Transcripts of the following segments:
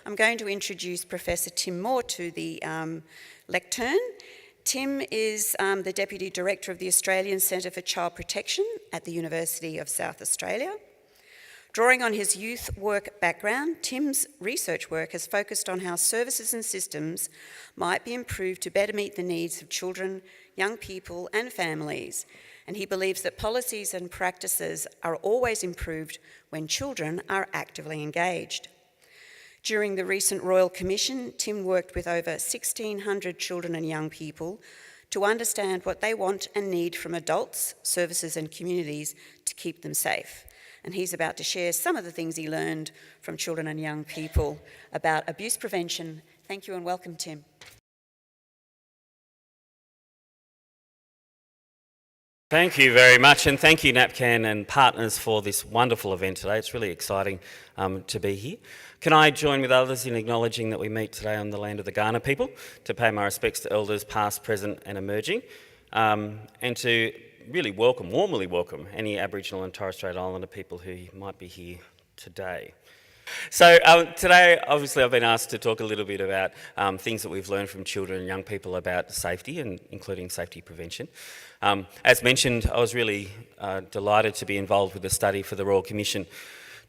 I'm going to introduce Professor Tim Moore to the lectern. Tim is the Deputy Director of the Australian Centre for Child Protection at the University of South Australia. Drawing on his youth work background, Tim's research work has focused on how services and systems might be improved to better meet the needs of children, young people and families, and he believes that policies and practices are always improved when children are actively engaged. During the recent Royal Commission, Tim worked with over 1,600 children and young people to understand what they want and need from adults, services and communities to keep them safe. And he's about to share some of the things he learned from children and young people about abuse prevention. Thank you and welcome, Tim. Thank you very much, and thank you NAPCAN and partners for this wonderful event today. It's really exciting to be here. Can I join with others in acknowledging that we meet today on the land of the Kaurna people, to pay my respects to elders past, present and emerging, and to really warmly welcome any Aboriginal and Torres Strait Islander people who might be here today. So today, obviously, I've been asked to talk a little bit about things that we've learned from children and young people about safety, and including safety prevention. As mentioned, I was really delighted to be involved with the study for the Royal Commission,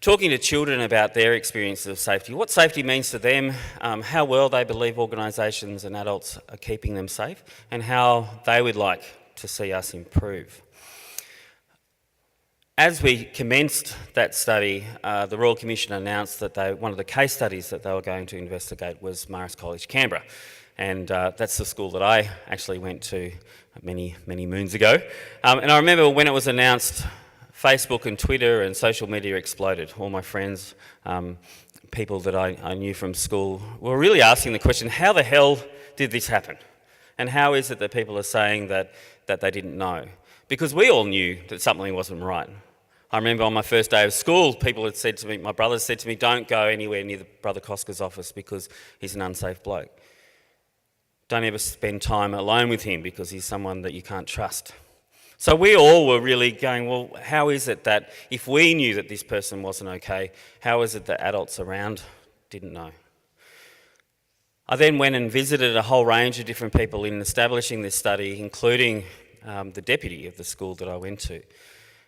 talking to children about their experiences of safety, what safety means to them, how well they believe organisations and adults are keeping them safe, and how they would like to see us improve. As we commenced that study, the Royal Commission announced that one of the case studies that they were going to investigate was Marist College, Canberra. And that's the school that I actually went to many moons ago. And I remember when it was announced, Facebook and Twitter and social media exploded. All my friends, people that I knew from school, were really asking the question, how the hell did this happen? And how is it that people are saying that they didn't know? Because we all knew that something wasn't right. I remember on my first day of school, people had said to me, my brothers said to me, don't go anywhere near the Brother Koska's office because he's an unsafe bloke. Don't ever spend time alone with him because he's someone that you can't trust. So we all were really going, well, how is it that if we knew that this person wasn't okay, how is it that adults around didn't know? I then went and visited a whole range of different people in establishing this study, including the deputy of the school that I went to.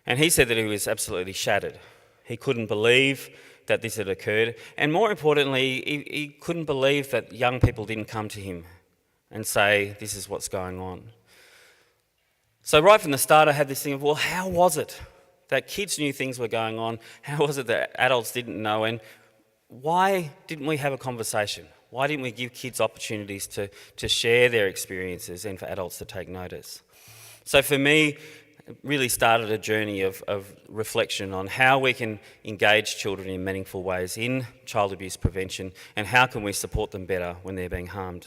And he said that he was absolutely shattered. He couldn't believe that this had occurred. And more importantly, he couldn't believe that young people didn't come to him and say, this is what's going on. So right from the start, I had this thing of, well, how was it that kids knew things were going on? How was it that adults didn't know? And why didn't we have a conversation? Why didn't we give kids opportunities to share their experiences and for adults to take notice? So for me, it really started a journey of reflection on how we can engage children in meaningful ways in child abuse prevention, and how can we support them better when they're being harmed.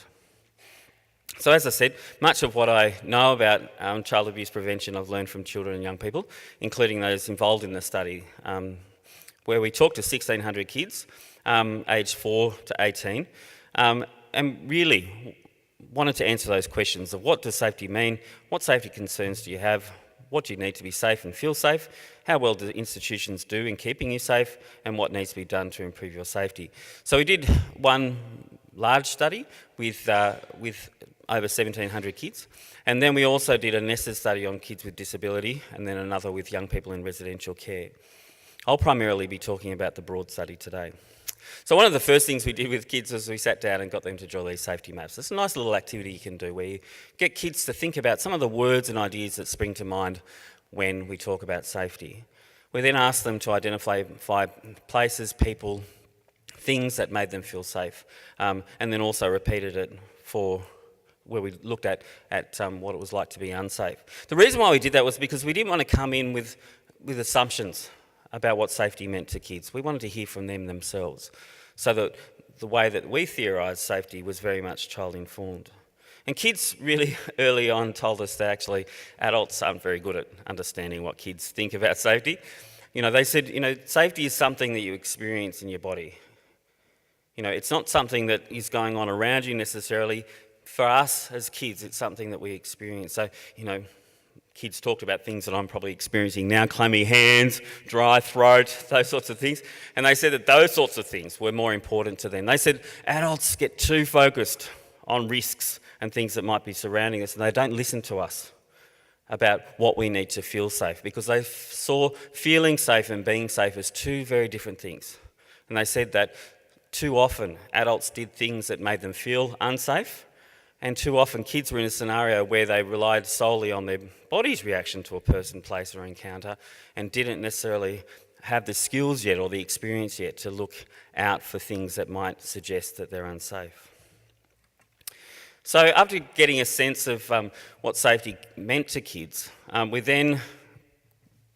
So as I said, much of what I know about child abuse prevention I've learned from children and young people, including those involved in the study, where we talked to 1,600 kids aged 4 to 18, and really wanted to answer those questions of what does safety mean, what safety concerns do you have, what do you need to be safe and feel safe, how well do institutions do in keeping you safe, and what needs to be done to improve your safety. So we did one large study with over 1,700 kids, and then we also did a nested study on kids with disability, and then another with young people in residential care. I'll primarily be talking about the broad study today. So one of the first things we did with kids was we sat down and got them to draw these safety maps. It's a nice little activity you can do where you get kids to think about some of the words and ideas that spring to mind when we talk about safety. We then asked them to identify 5 places, people, things that made them feel safe, and then also repeated it for where we looked at what it was like to be unsafe. The reason why we did that was because we didn't want to come in with assumptions about what safety meant to kids. We wanted to hear from them themselves, so that the way that we theorised safety was very much child-informed. And kids really early on told us that actually adults aren't very good at understanding what kids think about safety. They said, safety is something that you experience in your body. It's not something that is going on around you necessarily. For us as kids, it's something that we experience. So, kids talked about things that I'm probably experiencing now, clammy hands, dry throat, those sorts of things. And they said that those sorts of things were more important to them. They said adults get too focused on risks and things that might be surrounding us, and they don't listen to us about what we need to feel safe, because they saw feeling safe and being safe as two very different things. And they said that too often adults did things that made them feel unsafe, and too often kids were in a scenario where they relied solely on their body's reaction to a person, place or encounter, and didn't necessarily have the skills yet or the experience yet to look out for things that might suggest that they're unsafe. So after getting a sense of what safety meant to kids, we then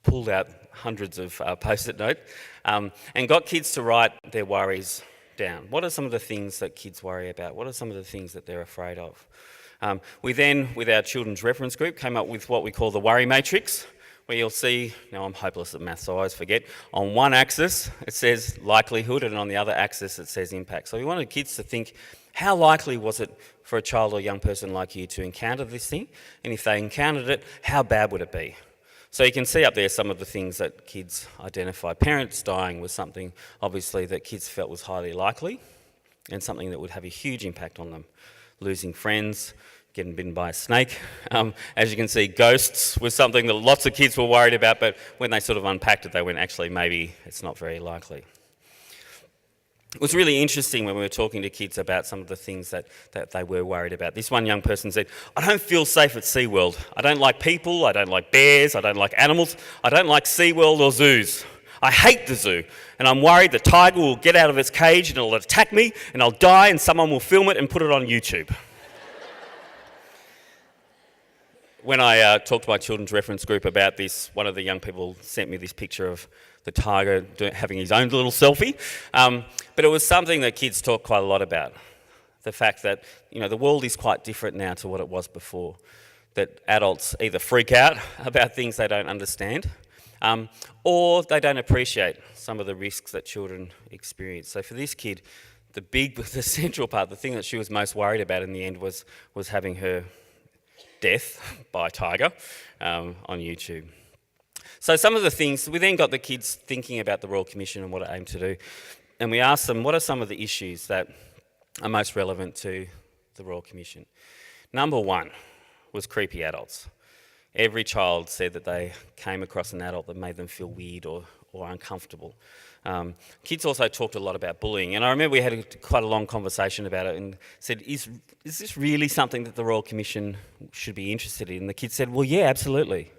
pulled out hundreds of post-it notes and got kids to write their worries down. What are some of the things that kids worry about? What are some of the things that they're afraid of? We then, with our children's reference group, came up with what we call the worry matrix, where you'll see, now I'm hopeless at maths, so I always forget, on one axis it says likelihood and on the other axis it says impact. So we wanted kids to think, how likely was it for a child or young person like you to encounter this thing? And if they encountered it, how bad would it be? So you can see up there some of the things that kids identified. Parents dying was something, obviously, that kids felt was highly likely and something that would have a huge impact on them. Losing friends, getting bitten by a snake. As you can see, ghosts was something that lots of kids were worried about, but when they sort of unpacked it, they went, actually, maybe it's not very likely. It was really interesting when we were talking to kids about some of the things that they were worried about. This one young person said, I don't feel safe at SeaWorld. I don't like people, I don't like bears, I don't like animals, I don't like SeaWorld or zoos. I hate the zoo, and I'm worried the tiger will get out of its cage and it'll attack me, and I'll die and someone will film it and put it on YouTube. When I talked to my children's reference group about this, one of the young people sent me this picture of the tiger having his own little selfie. But it was something that kids talk quite a lot about. The fact that, the world is quite different now to what it was before. That adults either freak out about things they don't understand, or they don't appreciate some of the risks that children experience. So for this kid, the central part, the thing that she was most worried about in the end was having her death by a tiger on YouTube. So some of the things, we then got the kids thinking about the Royal Commission and what it aimed to do, and we asked them, what are some of the issues that are most relevant to the Royal Commission? Number one was creepy adults. Every child said that they came across an adult that made them feel weird or uncomfortable. Kids also talked a lot about bullying, and I remember we had quite a long conversation about it and said, is this really something that the Royal Commission should be interested in? And the kids said, well, yeah, absolutely.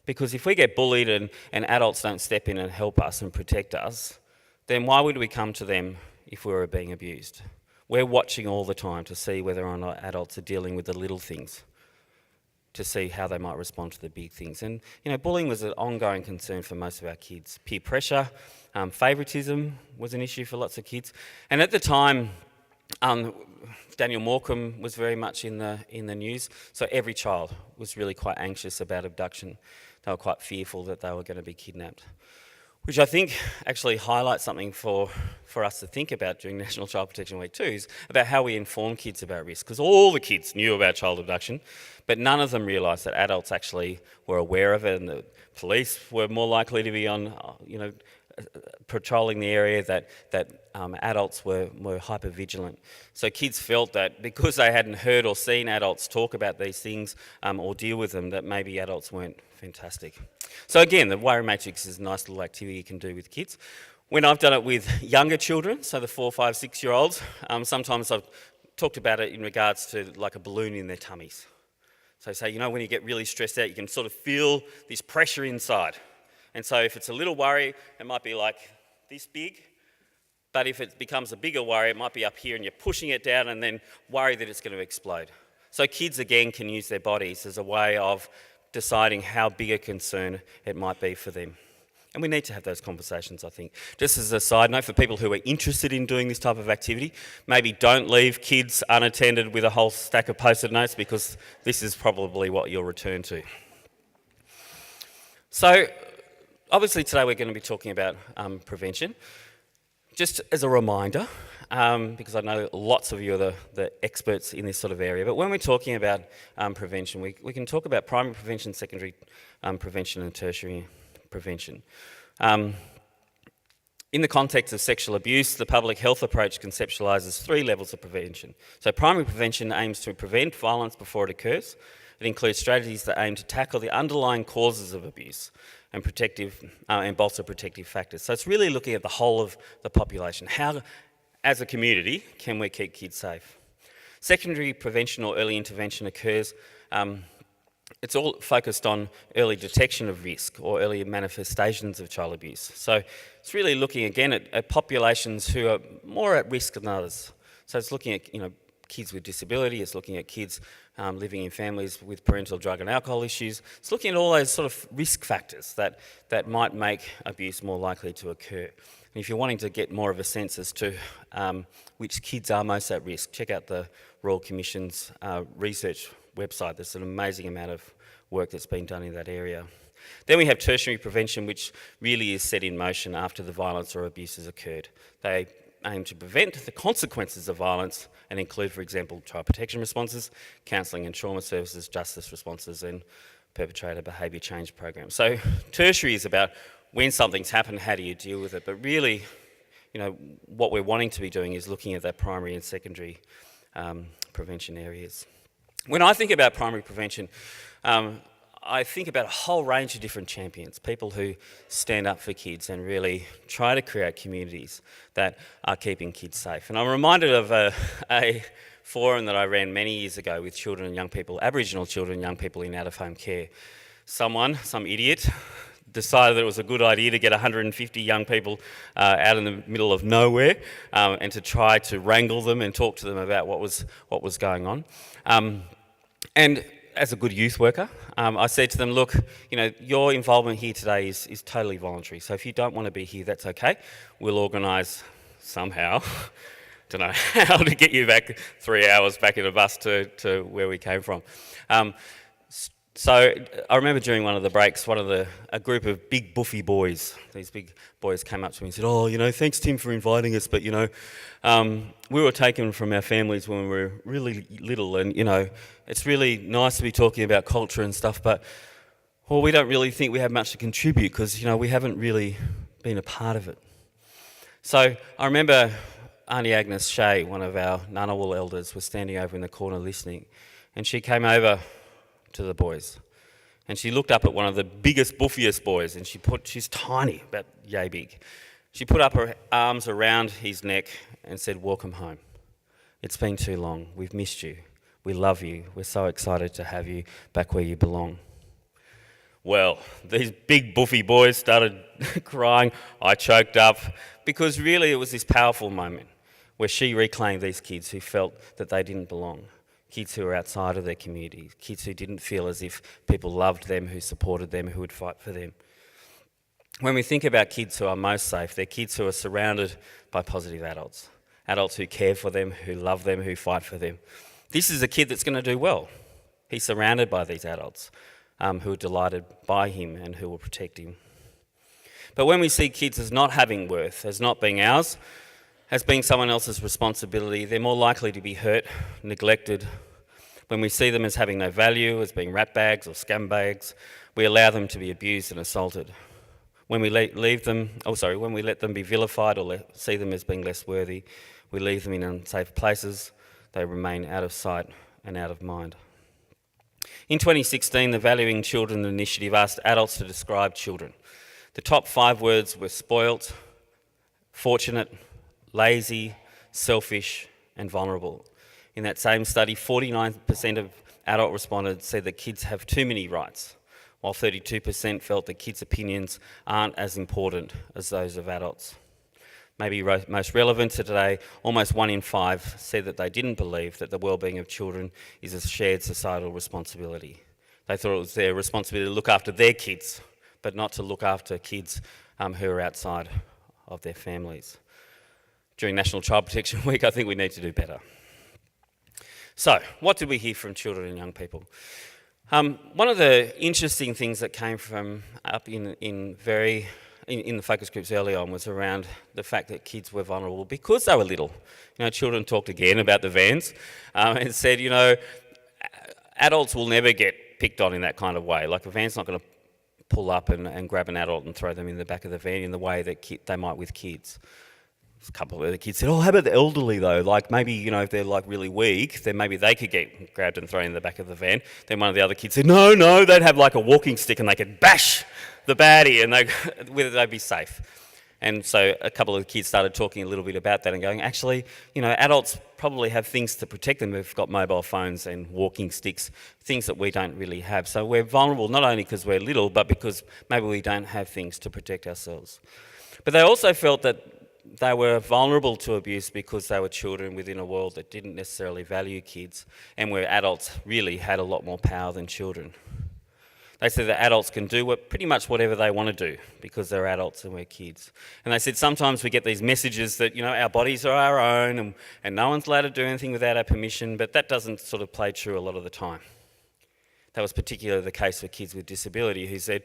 Because if we get bullied and adults don't step in and help us and protect us, then why would we come to them if we were being abused? We're watching all the time to see whether or not adults are dealing with the little things, to see how they might respond to the big things. And, bullying was an ongoing concern for most of our kids. Peer pressure, favouritism was an issue for lots of kids. And at the time, Daniel Morecambe was very much in the news, so every child was really quite anxious about abduction. They were quite fearful that they were going to be kidnapped, which I think actually highlights something for us to think about during National Child Protection Week 2, is about how we inform kids about risk, because all the kids knew about child abduction, but none of them realised that adults actually were aware of it, and the police were more likely to be on, patrolling the area, that adults were hyper vigilant. So kids felt that because they hadn't heard or seen adults talk about these things or deal with them, that maybe adults weren't fantastic. So again, the worry matrix is a nice little activity you can do with kids. When I've done it with younger children, so the 4, 5, 6-year-olds, sometimes I've talked about it in regards to like a balloon in their tummies. So say, when you get really stressed out, you can sort of feel this pressure inside. And so if it's a little worry, it might be like this big, but if it becomes a bigger worry, it might be up here and you're pushing it down and then worry that it's going to explode. So kids, again, can use their bodies as a way of deciding how big a concern it might be for them. And we need to have those conversations, I think. Just as a side note, for people who are interested in doing this type of activity, maybe don't leave kids unattended with a whole stack of post-it notes, because this is probably what you'll return to. So, obviously today we're going to be talking about prevention. Just as a reminder, because I know lots of you are the experts in this sort of area, but when we're talking about prevention, we can talk about primary prevention, secondary prevention and tertiary prevention. In the context of sexual abuse, the public health approach conceptualises 3 levels of prevention. So primary prevention aims to prevent violence before it occurs. It includes strategies that aim to tackle the underlying causes of abuse and bolster protective factors. So it's really looking at the whole of the population. How, as a community, can we keep kids safe? Secondary prevention or early intervention occurs. It's all focused on early detection of risk or early manifestations of child abuse. So it's really looking again at populations who are more at risk than others. So it's looking at kids with disability, it's looking at kids living in families with parental drug and alcohol issues. It's looking at all those sort of risk factors that might make abuse more likely to occur. And if you're wanting to get more of a sense as to which kids are most at risk, check out the Royal Commission's research website. There's an amazing amount of work that's been done in that area. Then we have tertiary prevention, which really is set in motion after the violence or abuse has occurred. They aim to prevent the consequences of violence and include, for example, child protection responses, counselling and trauma services, justice responses and perpetrator behaviour change programs. So tertiary is about when something's happened, how do you deal with it? But really, what we're wanting to be doing is looking at that primary and secondary prevention areas. When I think about primary prevention, I think about a whole range of different champions, people who stand up for kids and really try to create communities that are keeping kids safe. And I'm reminded of a forum that I ran many years ago with children and young people, Aboriginal children and young people in out-of-home care. Some idiot, decided that it was a good idea to get 150 young people out in the middle of nowhere and to try to wrangle them and talk to them about what was going on. And as a good youth worker, I said to them, look, your involvement here today is totally voluntary. So if you don't want to be here, that's okay. We'll organise somehow, don't know how, to get you back 3 hours back in a bus to where we came from. So I remember during one of the breaks, a group of big buffy boys, these big boys came up to me and said, thanks Tim for inviting us, but we were taken from our families when we were really little, and it's really nice to be talking about culture and stuff, but we don't really think we have much to contribute because we haven't really been a part of it. So I remember Auntie Agnes Shea, one of our Ngunnawal elders, was standing over in the corner listening, and she came over to the boys, and she looked up at one of the biggest, buffiest boys, and she's tiny, about yay big. She put up her arms around his neck and said, "Welcome home. It's been too long. We've missed you. We love you. We're so excited to have you back where you belong." Well, these big buffy boys started crying. I choked up because really it was this powerful moment where she reclaimed these kids who felt that they didn't belong. Kids who were outside of their community, kids who didn't feel as if people loved them, who supported them, who would fight for them. When we think about kids who are most safe, they're kids who are surrounded by positive adults who care for them, who love them, who fight for them. This is a kid that's going to do well. He's surrounded by these adults who are delighted by him and who will protect him. But when we see kids as not having worth, as not being ours, as being someone else's responsibility, they're more likely to be hurt, neglected. When we see them as having no value, as being rat bags or scum bags, we allow them to be abused and assaulted. When we let them be vilified or see them as being less worthy, we leave them in unsafe places. They remain out of sight and out of mind. In 2016, the Valuing Children initiative asked adults to describe children. The top 5 words were spoilt, fortunate, lazy, selfish and vulnerable. In that same study, 49% of adult respondents said that kids have too many rights, while 32% felt that kids' opinions aren't as important as those of adults. Maybe most relevant to today, almost 1 in 5 said that they didn't believe that the well-being of children is a shared societal responsibility. They thought it was their responsibility to look after their kids, but not to look after kids who are outside of their families. During National Child Protection Week, I think we need to do better. So, what did we hear from children and young people? One of the interesting things that came from up in very in the focus groups early on was around the fact that kids were vulnerable because they were little. Children talked again about the vans and said, adults will never get picked on in that kind of way. Like a van's not going to pull up and grab an adult and throw them in the back of the van in the way that they might with kids. A couple of the kids said, how about the elderly though? Like maybe, if they're like really weak, then maybe they could get grabbed and thrown in the back of the van. Then one of the other kids said, no, they'd have like a walking stick and they could bash the baddie and whether they'd be safe. And so a couple of the kids started talking a little bit about that and going, actually, adults probably have things to protect them. We've got mobile phones and walking sticks, things that we don't really have. So we're vulnerable not only because we're little, but because maybe we don't have things to protect ourselves. But they also felt that they were vulnerable to abuse because they were children within a world that didn't necessarily value kids and where adults really had a lot more power than children. They said that adults can do pretty much whatever they want to do because they're adults and we're kids. And they said sometimes we get these messages that, our bodies are our own and no one's allowed to do anything without our permission, but that doesn't sort of play true a lot of the time. That was particularly the case for kids with disability who said,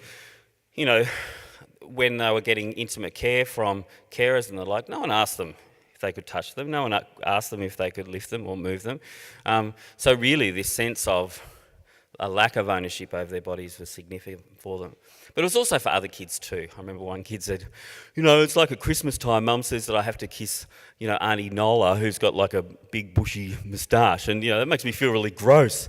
when they were getting intimate care from carers and the like, no one asked them if they could touch them, no one asked them if they could lift them or move them. So really this sense of a lack of ownership over their bodies was significant for them. But it was also for other kids too. I remember one kid said, it's like at Christmas time, Mum says that I have to kiss, Auntie Nola, who's got like a big bushy moustache, and that makes me feel really gross.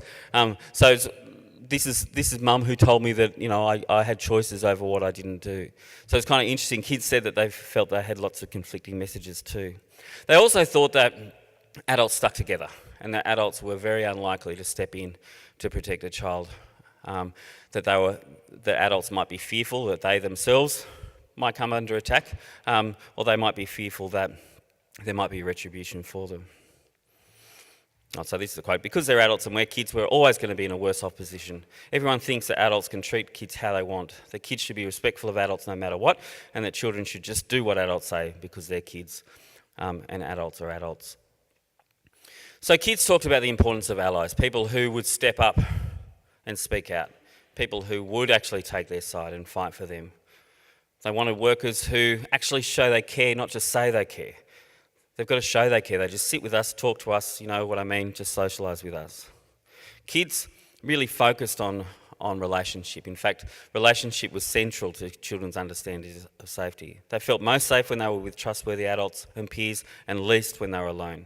This is Mum who told me that I had choices over what I didn't do. So it's kind of interesting. Kids said that they felt they had lots of conflicting messages too. They also thought that adults stuck together and that adults were very unlikely to step in to protect a child. That adults might be fearful that they themselves might come under attack, or they might be fearful that there might be retribution for them. So this is a quote, because they're adults and we're kids, we're always going to be in a worse off position. Everyone thinks that adults can treat kids how they want, that kids should be respectful of adults no matter what, and that children should just do what adults say because they're kids, and adults are adults. So kids talked about the importance of allies, people who would step up and speak out, people who would actually take their side and fight for them. They wanted workers who actually show they care, not just say they care. They've got to show they care. They just sit with us, talk to us, what I mean, just socialise with us. Kids really focused on relationship. In fact, relationship was central to children's understanding of safety. They felt most safe when they were with trustworthy adults and peers, and least when they were alone.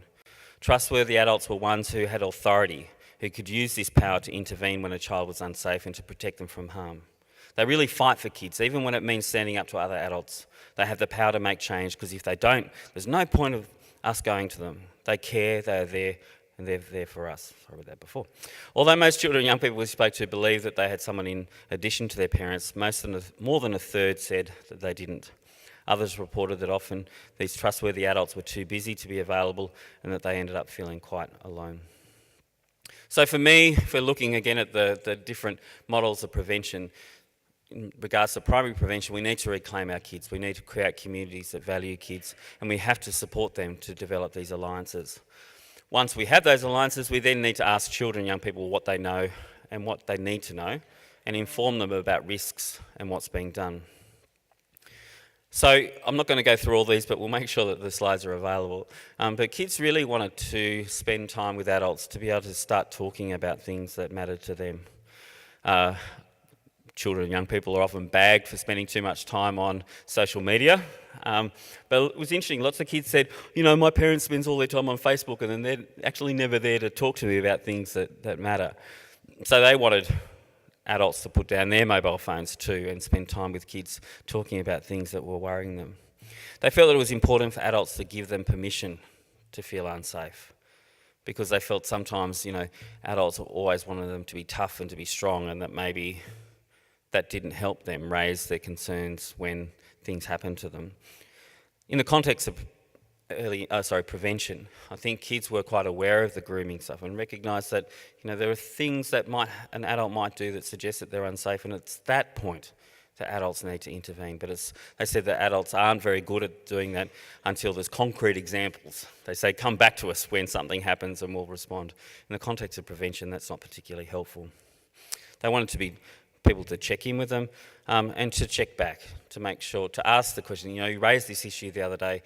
Trustworthy adults were ones who had authority, who could use this power to intervene when a child was unsafe and to protect them from harm. They really fight for kids, even when it means standing up to other adults. They have the power to make change, because if they don't, there's no point of us going to them. They care, they are there, and they're there for us. I read that before. Although most children and young people we spoke to believed that they had someone in addition to their parents, more than a third said that they didn't. Others reported that often these trustworthy adults were too busy to be available and that they ended up feeling quite alone. So for me, if we're looking again at the different models of prevention, in regards to primary prevention, we need to reclaim our kids. We need to create communities that value kids, and we have to support them to develop these alliances. Once we have those alliances, we then need to ask children and young people what they know and what they need to know, and inform them about risks and what's being done. So I'm not going to go through all these, but we'll make sure that the slides are available. But kids really wanted to spend time with adults to be able to start talking about things that matter to them. Children and young people are often bagged for spending too much time on social media. But it was interesting, lots of kids said, my parents spend all their time on Facebook and then they're actually never there to talk to me about things that matter. So they wanted adults to put down their mobile phones too and spend time with kids talking about things that were worrying them. They felt that it was important for adults to give them permission to feel unsafe, because they felt sometimes, adults always wanted them to be tough and to be strong, and that maybe that didn't help them raise their concerns when things happened to them. In the context of prevention, I think kids were quite aware of the grooming stuff and recognised that there are things that an adult might do that suggest that they're unsafe, and it's that point that adults need to intervene. But they said that adults aren't very good at doing that until there's concrete examples. They say, come back to us when something happens and we'll respond. In the context of prevention, that's not particularly helpful. They wanted to be people to check in with them, and to check back, to make sure, to ask the question, you raised this issue the other day,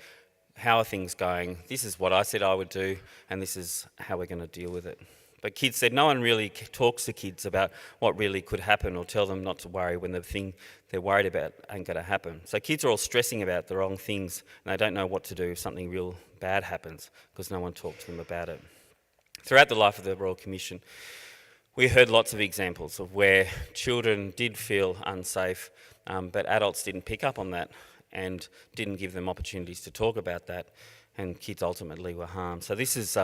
how are things going? This is what I said I would do, and this is how we're going to deal with it. But kids said no one really talks to kids about what really could happen or tell them not to worry when the thing they're worried about ain't going to happen. So kids are all stressing about the wrong things, and they don't know what to do if something real bad happens because no one talked to them about it. Throughout the life of the Royal Commission, we heard lots of examples of where children did feel unsafe, but adults didn't pick up on that and didn't give them opportunities to talk about that, and kids ultimately were harmed. So this is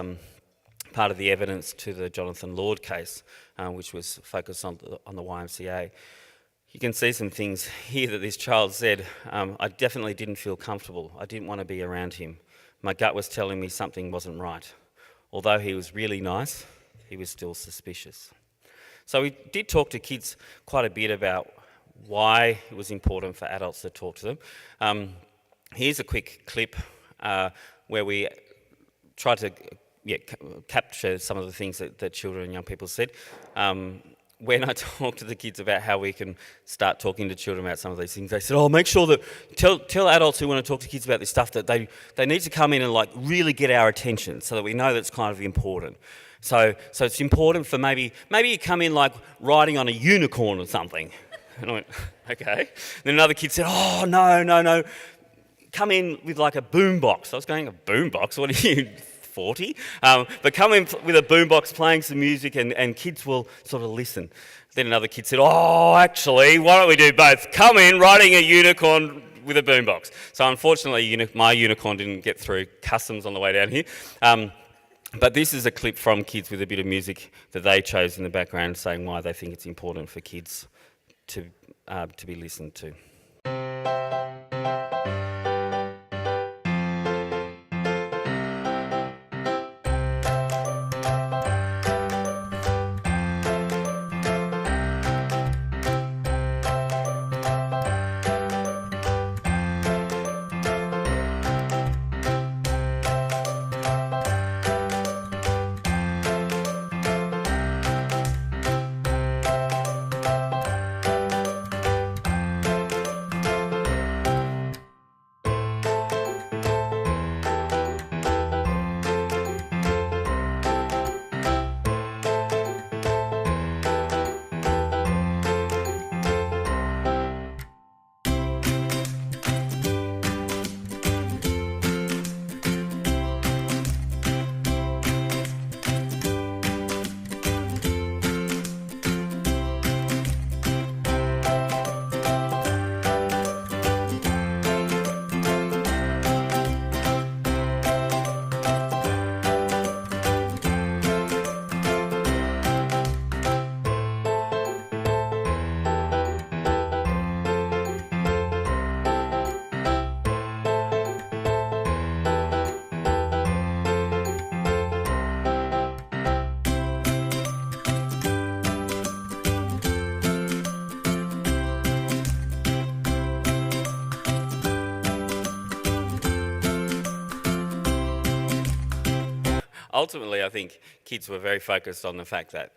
part of the evidence to the Jonathan Lord case, which was focused on the YMCA. You can see some things here that this child said. I definitely didn't feel comfortable. I didn't want to be around him. My gut was telling me something wasn't right. Although he was really nice, he was still suspicious. So we did talk to kids quite a bit about why it was important for adults to talk to them. Here's a quick clip where we tried to capture some of the things that children and young people said. When I talked to the kids about how we can start talking to children about some of these things, they said, make sure that, tell adults who want to talk to kids about this stuff that they need to come in and really get our attention so that we know that's kind of important. So it's important for maybe you come in riding on a unicorn or something. And I went, okay. Then another kid said, no. Come in with a boombox. I was going, a boombox? What are you, 40? But come in with a boombox playing some music and kids will sort of listen. Then another kid said, actually, why don't we do both? Come in riding a unicorn with a boombox. So unfortunately, my unicorn didn't get through customs on the way down here. But this is a clip from kids with a bit of music that they chose in the background saying why they think it's important for kids to be listened to. Ultimately, I think kids were very focused on the fact that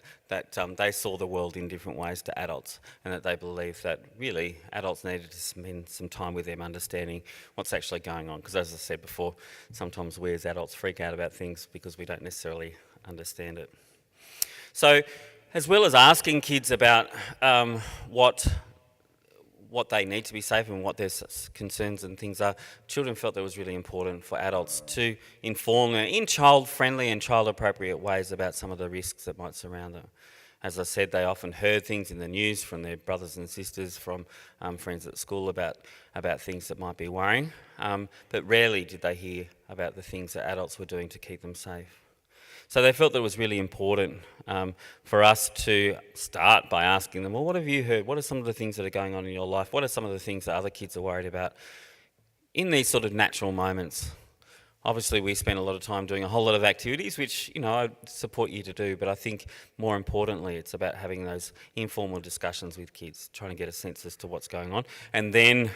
they saw the world in different ways to adults, and that they believed that really adults needed to spend some time with them understanding what's actually going on. Because as I said before, sometimes we as adults freak out about things because we don't necessarily understand it. So as well as asking kids about what they need to be safe and what their concerns and things are, children felt that it was really important for adults to inform them in child-friendly and child-appropriate ways about some of the risks that might surround them. As I said, they often heard things in the news from their brothers and sisters, from friends at school about things that might be worrying, but rarely did they hear about the things that adults were doing to keep them safe. So they felt that it was really important for us to start by asking them, well, what have you heard? What are some of the things that are going on in your life? What are some of the things that other kids are worried about in these sort of natural moments? Obviously, we spend a lot of time doing a whole lot of activities, which, I support you to do, but I think more importantly, it's about having those informal discussions with kids, trying to get a sense as to what's going on. And then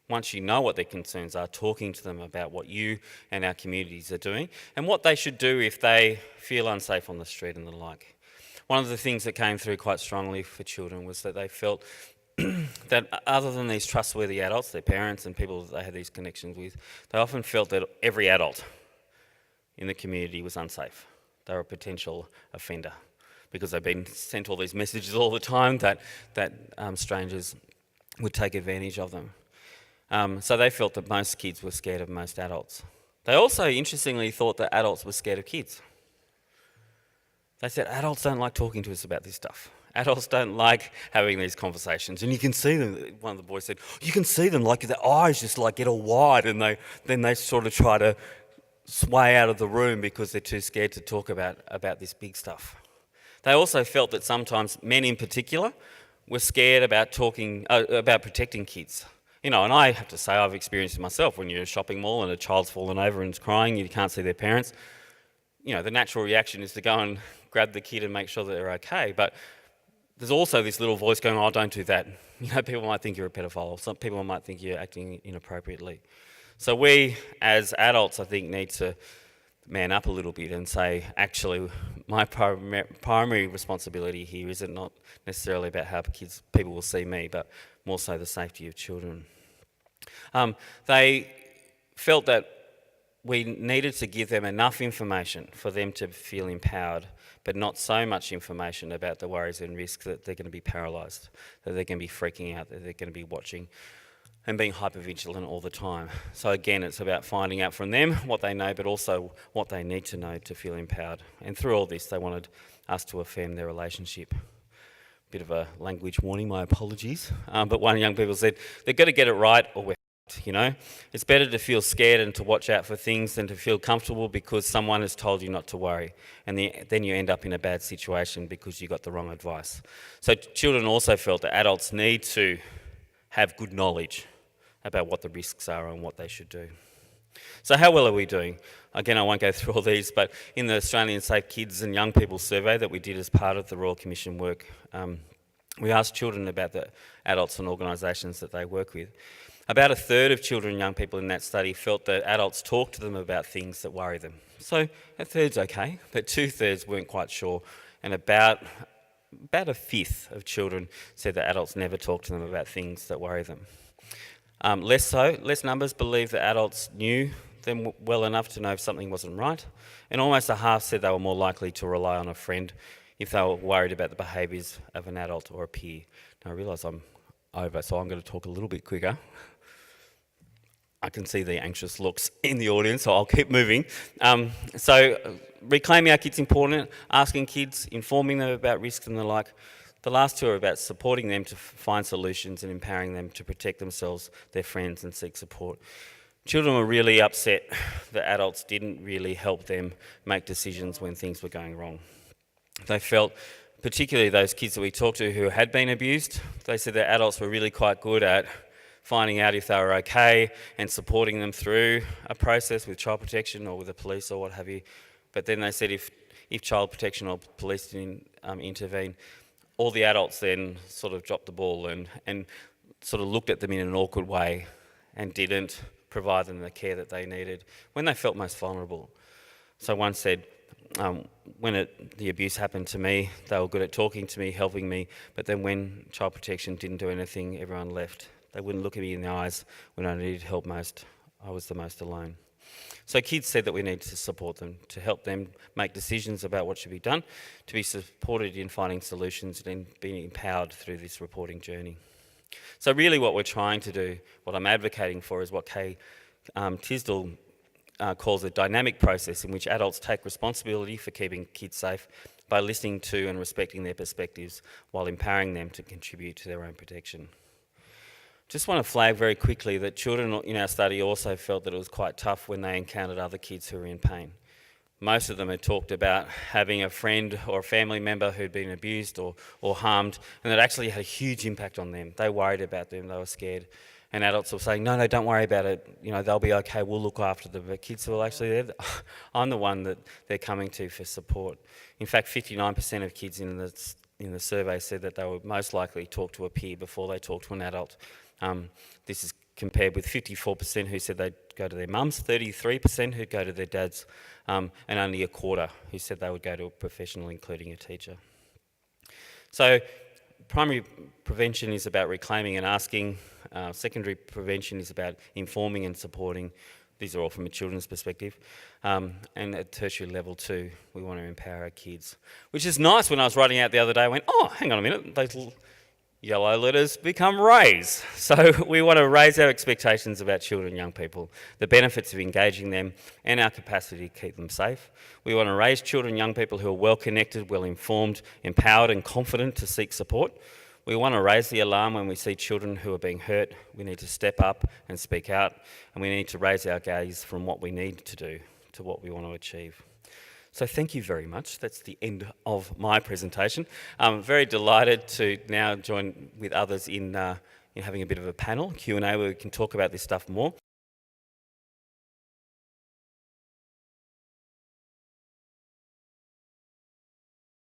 once you know what their concerns are, talking to them about what you and our communities are doing and what they should do if they feel unsafe on the street and the like. One of the things that came through quite strongly for children was that they felt that other than these trustworthy adults, their parents and people that they had these connections with, they often felt that every adult in the community was unsafe. They were a potential offender because they've been sent all these messages all the time that strangers would take advantage of them. So they felt that most kids were scared of most adults. They also, interestingly, thought that adults were scared of kids. They said, adults don't like talking to us about this stuff. Adults don't like having these conversations. And you can see them, one of the boys said, you can see them, like their eyes just like get all wide, and then they sort of try to sway out of the room because they're too scared to talk about this big stuff. They also felt that sometimes men in particular were scared about about protecting kids. And I have to say, I've experienced it myself. When you're at a shopping mall and a child's fallen over and is crying, you can't see their parents. The natural reaction is to go and grab the kid and make sure that they're okay. But there's also this little voice going, oh, don't do that. People might think you're a pedophile, or some people might think you're acting inappropriately. So we, as adults, I think, need to man up a little bit and say, actually, my primary responsibility here isn't not necessarily about how people will see me, but more so the safety of children. They felt that we needed to give them enough information for them to feel empowered, but not so much information about the worries and risks that they're going to be paralysed, that they're going to be freaking out, that they're going to be watching and being hypervigilant all the time. So again, it's about finding out from them what they know, but also what they need to know to feel empowered. And through all this, they wanted us to affirm their relationship. Bit of a language warning, my apologies. But one young people said, they've got to get it right or we're It's better to feel scared and to watch out for things than to feel comfortable because someone has told you not to worry. And then you end up in a bad situation because you got the wrong advice. So children also felt that adults need to have good knowledge about what the risks are and what they should do. So how well are we doing? Again, I won't go through all these, but in the Australian Safe Kids and Young People survey that we did as part of the Royal Commission work, we asked children about the adults and organisations that they work with. About a third of children and young people in that study felt that adults talk to them about things that worry them. So a third's okay, but 2/3 weren't quite sure, and about a fifth of children said that adults never talk to them about things that worry them. Less numbers believe that adults knew them well enough to know if something wasn't right, and almost a half said they were more likely to rely on a friend if they were worried about the behaviours of an adult or a peer. Now I realise I'm over, so I'm going to talk a little bit quicker. I can see the anxious looks in the audience, so I'll keep moving. Reclaiming our kids important, asking kids, informing them about risks and the like. The last two are about supporting them to find solutions and empowering them to protect themselves, their friends, and seek support. Children were really upset that adults didn't really help them make decisions when things were going wrong. They felt, particularly those kids that we talked to who had been abused, they said that adults were really quite good at finding out if they were okay and supporting them through a process with child protection or with the police or what have you. But then they said if child protection or police didn't intervene, all the adults then sort of dropped the ball and sort of looked at them in an awkward way and didn't provide them the care that they needed when they felt most vulnerable. So one said, when the abuse happened to me, they were good at talking to me, helping me, but then when child protection didn't do anything, everyone left. They wouldn't look at me in the eyes when I needed help most. I was the most alone. So kids said that we need to support them, to help them make decisions about what should be done, to be supported in finding solutions and being empowered through this reporting journey. So really what we're trying to do, what I'm advocating for, is what Kay Tisdall calls a dynamic process in which adults take responsibility for keeping kids safe by listening to and respecting their perspectives while empowering them to contribute to their own protection. Just want to flag very quickly that children in our study also felt that it was quite tough when they encountered other kids who were in pain. Most of them had talked about having a friend or a family member who'd been abused or harmed, and it actually had a huge impact on them. They worried about them, they were scared. And adults were saying, no, don't worry about it, they'll be okay, we'll look after them. But kids were actually there. I'm the one that they're coming to for support. In fact, 59% of kids in the survey said that they would most likely talk to a peer before they talk to an adult. This is compared with 54% who said they'd go to their mums, 33% who'd go to their dads, and only a quarter who said they would go to a professional, including a teacher. So primary prevention is about reclaiming and asking. Secondary prevention is about informing and supporting. These are all from a children's perspective. And at tertiary level too, we want to empower our kids. Which is nice. When I was writing out the other day, I went, oh, hang on a minute, those little yellow letters become raise. So we want to raise our expectations about children and young people, the benefits of engaging them and our capacity to keep them safe. We want to raise children and young people who are well connected, well informed, empowered and confident to seek support. We want to raise the alarm when we see children who are being hurt. We need to step up and speak out, and we need to raise our gaze from what we need to do to what we want to achieve. So thank you very much. That's the end of my presentation. I'm very delighted to now join with others in having a bit of a panel, Q&A, where we can talk about this stuff more.